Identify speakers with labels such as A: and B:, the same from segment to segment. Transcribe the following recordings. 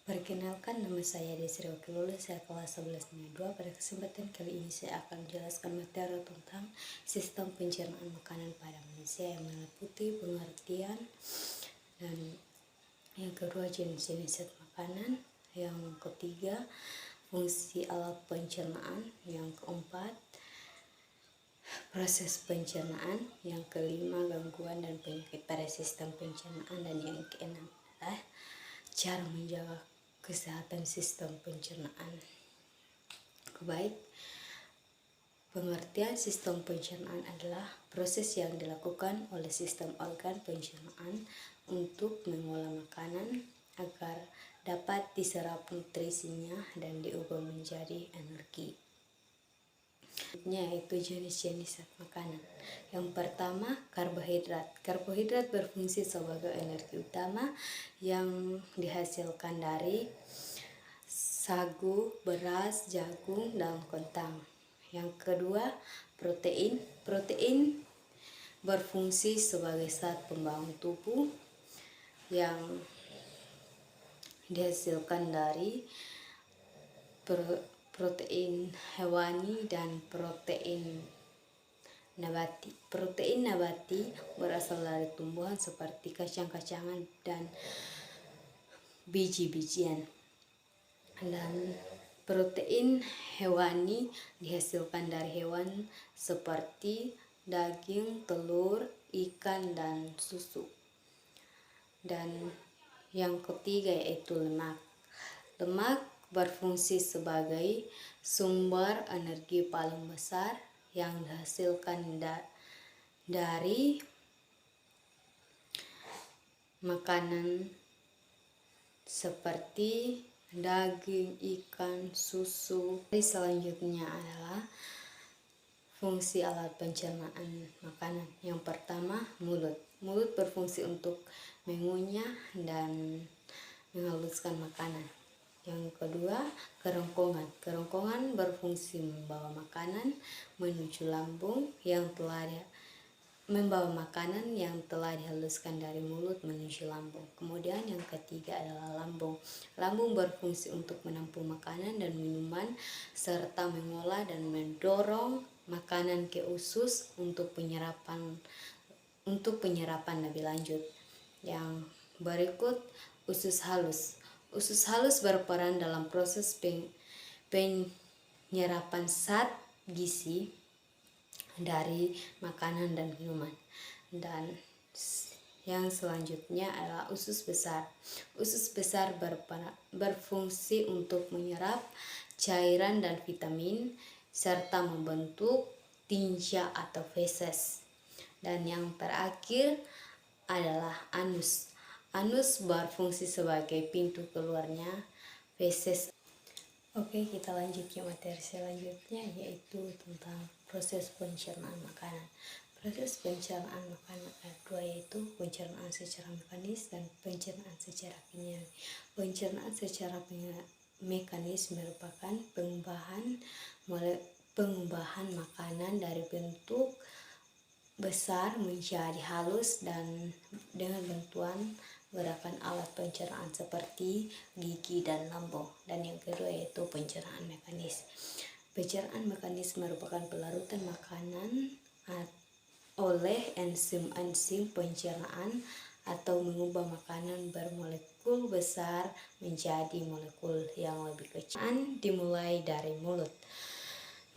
A: Perkenalkan, nama saya Desri Wakilulu, saya kelas 11 2. Pada kesempatan kali ini saya akan menjelaskan materi tentang sistem pencernaan makanan pada manusia yang meliputi pengertian dan yang kedua jenis-jenis zat makanan, yang ketiga fungsi alat pencernaan, yang keempat proses pencernaan, yang kelima gangguan dan penyakit pada sistem pencernaan, dan yang keenam adalah cara menjaga kesehatan sistem pencernaan. Baik, pengertian sistem pencernaan adalah proses yang dilakukan oleh sistem organ pencernaan untuk mengolah makanan agar dapat diserap nutrisinya dan diubah menjadi energi. Yaitu jenis-jenis zat makanan. Yang pertama, karbohidrat. Karbohidrat berfungsi sebagai energi utama yang dihasilkan dari sagu, beras, jagung, dan kentang. Yang kedua, protein. Protein berfungsi sebagai zat pembangun tubuh yang dihasilkan dari protein hewani dan protein nabati. Protein nabati berasal dari tumbuhan seperti kacang-kacangan dan biji-bijian. Dan protein hewani dihasilkan dari hewan seperti daging, telur, ikan, dan susu. Dan yang ketiga yaitu lemak. Lemak berfungsi sebagai sumber energi paling besar yang dihasilkan dari makanan seperti daging, ikan, susu. Selanjutnya adalah fungsi alat pencernaan makanan. Yang pertama, mulut. Mulut berfungsi untuk mengunyah dan menghaluskan makanan. Yang kedua, kerongkongan. Kerongkongan berfungsi membawa makanan menuju lambung yang telah dihaluskan dari mulut menuju lambung. Kemudian yang ketiga adalah lambung. Lambung berfungsi untuk menampung makanan dan minuman serta mengolah dan mendorong makanan ke usus untuk penyerapan lebih lanjut. Yang berikut, usus halus. Usus halus berperan dalam proses penyerapan zat gizi dari makanan dan minuman. Dan yang selanjutnya adalah usus besar. Usus besar berfungsi untuk menyerap cairan dan vitamin serta membentuk tinja atau feses. Dan yang terakhir adalah anus. Anus berfungsi sebagai pintu keluarnya feses. Oke, kita lanjut ke materi selanjutnya, yaitu tentang proses pencernaan makanan. Proses pencernaan makanan ada dua, yaitu pencernaan secara mekanis dan pencernaan secara kimiawi. Pencernaan secara mekanis merupakan pengubahan makanan dari bentuk besar menjadi halus dan dengan bantuan gerakan alat pencernaan seperti gigi dan lambung. Dan yang kedua yaitu pencernaan mekanis. Pencernaan mekanis merupakan pelarutan makanan oleh enzim-enzim pencernaan atau mengubah makanan bermolekul besar menjadi molekul yang lebih kecil. Dimulai dari mulut.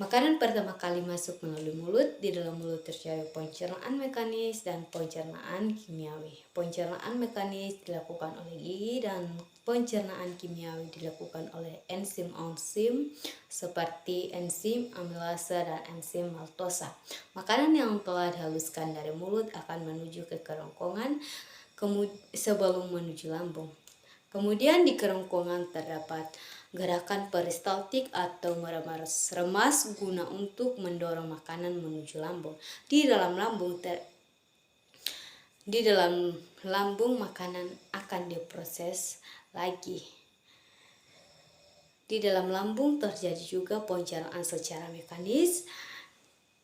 A: Makanan pertama kali masuk melalui mulut. Di dalam mulut terjadi pencernaan mekanis dan pencernaan kimiawi. Pencernaan mekanis dilakukan oleh gigi dan pencernaan kimiawi dilakukan oleh enzim-enzim seperti enzim amilase dan enzim maltosa. Makanan yang telah dihaluskan dari mulut akan menuju ke kerongkongan sebelum menuju lambung. Kemudian di kerongkongan terdapat gerakan peristaltik atau meremas guna untuk mendorong makanan menuju lambung. Di dalam lambung makanan akan diproses lagi. Di dalam lambung terjadi juga pencernaan secara mekanis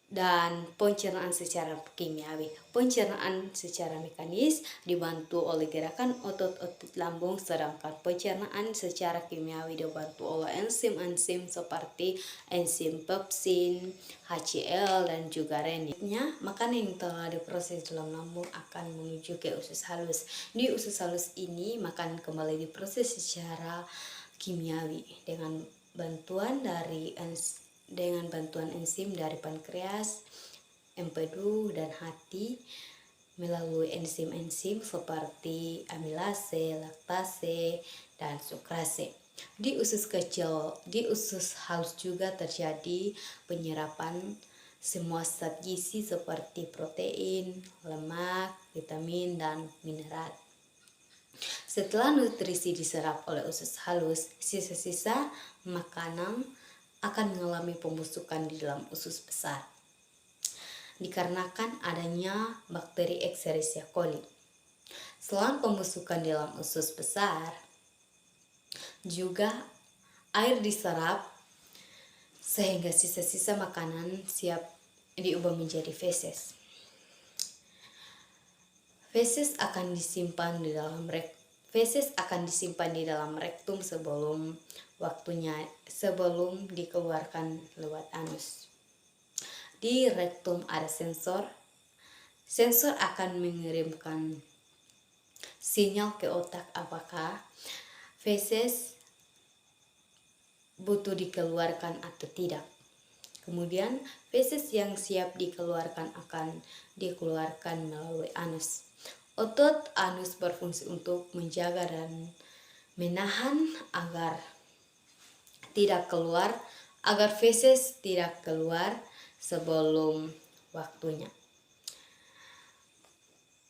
A: dan pencernaan secara kimiawi. Pencernaan secara mekanis dibantu oleh gerakan otot-otot lambung, sedangkan pencernaan secara kimiawi dibantu oleh enzim-enzim seperti enzim pepsin, HCl, dan juga renin. Makanan yang telah diproses dalam lambung akan menuju ke usus halus. Di usus halus ini makanan kembali diproses secara kimiawi dengan bantuan enzim dari pankreas, empedu, dan hati melalui enzim-enzim seperti amilase, laktase, dan sukrase. Di usus halus juga terjadi penyerapan semua zat gizi seperti protein, lemak, vitamin, dan mineral. Setelah nutrisi diserap oleh usus halus, sisa-sisa makanan akan mengalami pembusukan di dalam usus besar dikarenakan adanya bakteri Escherichia coli. Selain pembusukan di dalam usus besar, juga air diserap sehingga sisa-sisa makanan siap diubah menjadi feses. Feses akan disimpan di dalam rektum sebelum dikeluarkan lewat anus. Di rektum ada sensor. Sensor akan mengirimkan sinyal ke otak apakah feses butuh dikeluarkan atau tidak. Kemudian feses yang siap dikeluarkan akan dikeluarkan melalui anus. Otot anus berfungsi untuk menjaga dan menahan agar feses tidak keluar sebelum waktunya.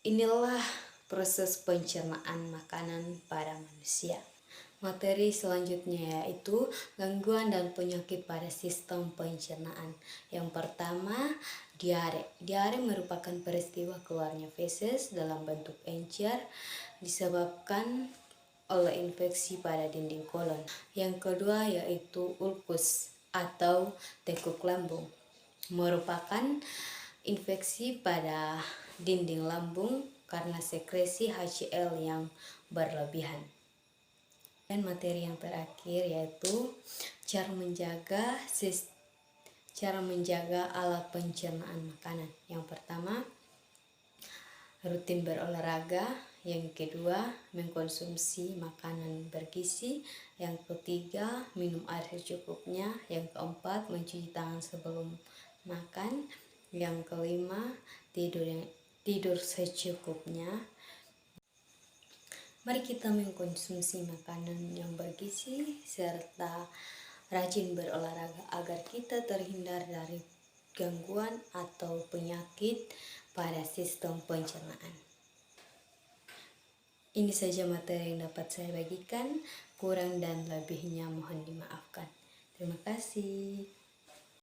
A: Inilah proses pencernaan makanan pada manusia. Materi selanjutnya yaitu gangguan dan penyakit pada sistem pencernaan. Yang pertama, diare. Diare merupakan peristiwa keluarnya feses dalam bentuk encer disebabkan oleh infeksi pada dinding kolon. Yang kedua yaitu ulkus atau tekuk lambung, merupakan infeksi pada dinding lambung karena sekresi HCl yang berlebihan. Dan materi yang terakhir yaitu cara menjaga alat pencernaan makanan. Yang pertama, rutin berolahraga. Yang kedua, mengkonsumsi makanan bergizi. Yang ketiga, minum air secukupnya. Yang keempat, mencuci tangan sebelum makan. Yang kelima, tidur secukupnya. Mari kita mengkonsumsi makanan yang bergizi serta rajin berolahraga agar kita terhindar dari gangguan atau penyakit pada sistem pencernaan. Ini saja materi yang dapat saya bagikan, kurang dan lebihnya mohon dimaafkan. Terima kasih.